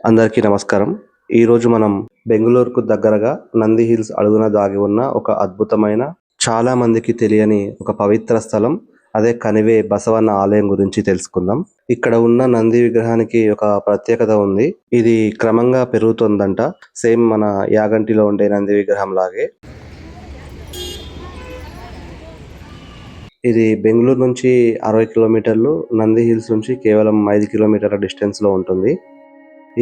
అందరికీ నమస్కారం. ఈరోజు మనం బెంగుళూరుకు దగ్గరగా నంది హిల్స్ అడుగున దాగి ఉన్న ఒక అద్భుతమైన, చాలా మందికి తెలియని ఒక పవిత్ర స్థలం, అదే కనివే బసవన్న ఆలయం గురించి తెలుసుకుందాం. ఇక్కడ ఉన్న నంది విగ్రహానికి ఒక ప్రత్యేకత ఉంది. ఇది క్రమంగా పెరుగుతుందంట. సేమ్ మన యాగంటిలో ఉండే నంది విగ్రహం లాగే. ఇది బెంగుళూరు నుంచి 60 కిలోమీటర్లు, నంది హిల్స్ నుంచి కేవలం 5 కిలోమీటర్ల డిస్టెన్స్‌లో ఉంటుంది.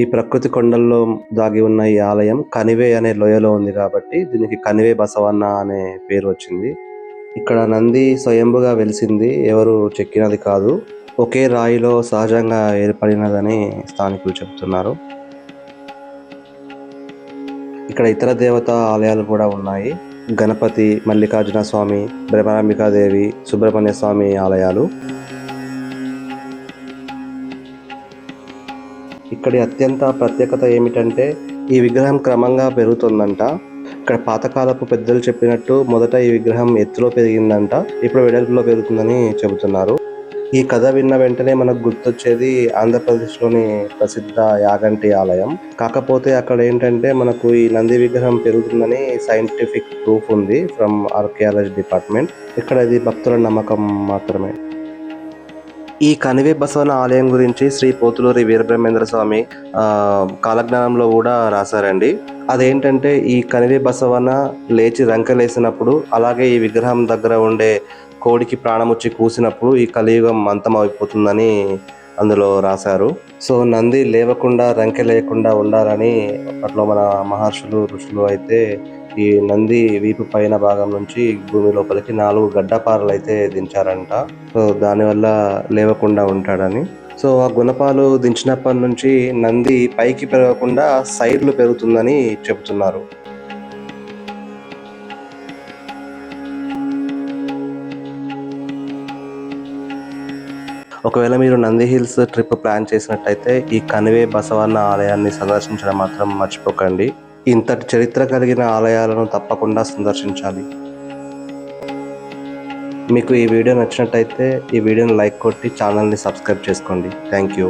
ఈ ప్రకృతి కొండల్లో దాగి ఉన్న ఈ ఆలయం కనివే అనే లోయలో ఉంది కాబట్టి దీనికి కనివే బసవన్న అనే పేరు వచ్చింది. ఇక్కడ నంది స్వయంభుగా వెలిసింది, ఎవరు చెక్కినది కాదు. ఒకే రాయిలో సహజంగా ఏర్పడినదని స్థానికులు చెబుతున్నారు. ఇక్కడ ఇతర దేవతా ఆలయాలు కూడా ఉన్నాయి. గణపతి, మల్లికార్జున స్వామి, భ్రమరాంబికాదేవి, సుబ్రహ్మణ్య స్వామి ఆలయాలు. ఇక్కడి అత్యంత ప్రత్యేకత ఏమిటంటే ఈ విగ్రహం క్రమంగా పెరుగుతుందంట. ఇక్కడ పాతకాలపు పెద్దలు చెప్పినట్టు మొదట ఈ విగ్రహం ఎత్తులో పెరిగిందంట, ఇప్పుడు వెడల్పులో పెరుగుతుందని చెబుతున్నారు. ఈ కథ విన్న వెంటనే మనకు గుర్తొచ్చేది ఆంధ్రప్రదేశ్లోని ప్రసిద్ధ యాగంటి ఆలయం. కాకపోతే అక్కడ ఏంటంటే మనకు ఈ నంది విగ్రహం పెరుగుతుందని సైంటిఫిక్ ప్రూఫ్ ఉంది ఫ్రమ్ ఆర్కియాలజీ డిపార్ట్మెంట్. ఇక్కడ ఇది భక్తుల నమ్మకం మాత్రమే. ఈ కనివే బసవన ఆలయం గురించి శ్రీ పోతులూరి వీరబ్రహ్మేంద్ర స్వామి కాలజ్ఞానంలో కూడా రాశారండి. అదేంటంటే ఈ కనివే బసవన లేచి రంకెలేసినప్పుడు, అలాగే ఈ విగ్రహం దగ్గర ఉండే కోడికి ప్రాణముచ్చి కూసినప్పుడు ఈ కలియుగం అంతమైపోతుందని అందులో రాశారు. సో నంది లేవకుండా రంకెలేయకుండా ఉండాలని అప్పట్లో మన మహర్షులు ఋషులు అయితే ఈ నంది వీపు పైన భాగం నుంచి భూమి లోపలికి 4 గడ్డపారలు అయితే దించారంట. సో దానివల్ల లేవకుండా ఉంటాడని. సో ఆ గుణపాలు దించినప్పటి నుంచి నంది పైకి పెరగకుండా సైడ్లు పెరుగుతుందని చెబుతున్నారు. ఒకవేళ మీరు నంది హిల్స్ ట్రిప్ ప్లాన్ చేసినట్టయితే ఈ కనివే బసవన్న ఆలయాన్ని సందర్శించడం మాత్రం మర్చిపోకండి. ఇంతటి చరిత్ర కలిగిన ఆలయాలను తప్పకుండా సందర్శించాలి. మీకు ఈ వీడియో నచ్చినట్టయితే ఈ వీడియోని లైక్ కొట్టి ఛానల్ని సబ్స్క్రైబ్ చేసుకోండి. Thank you.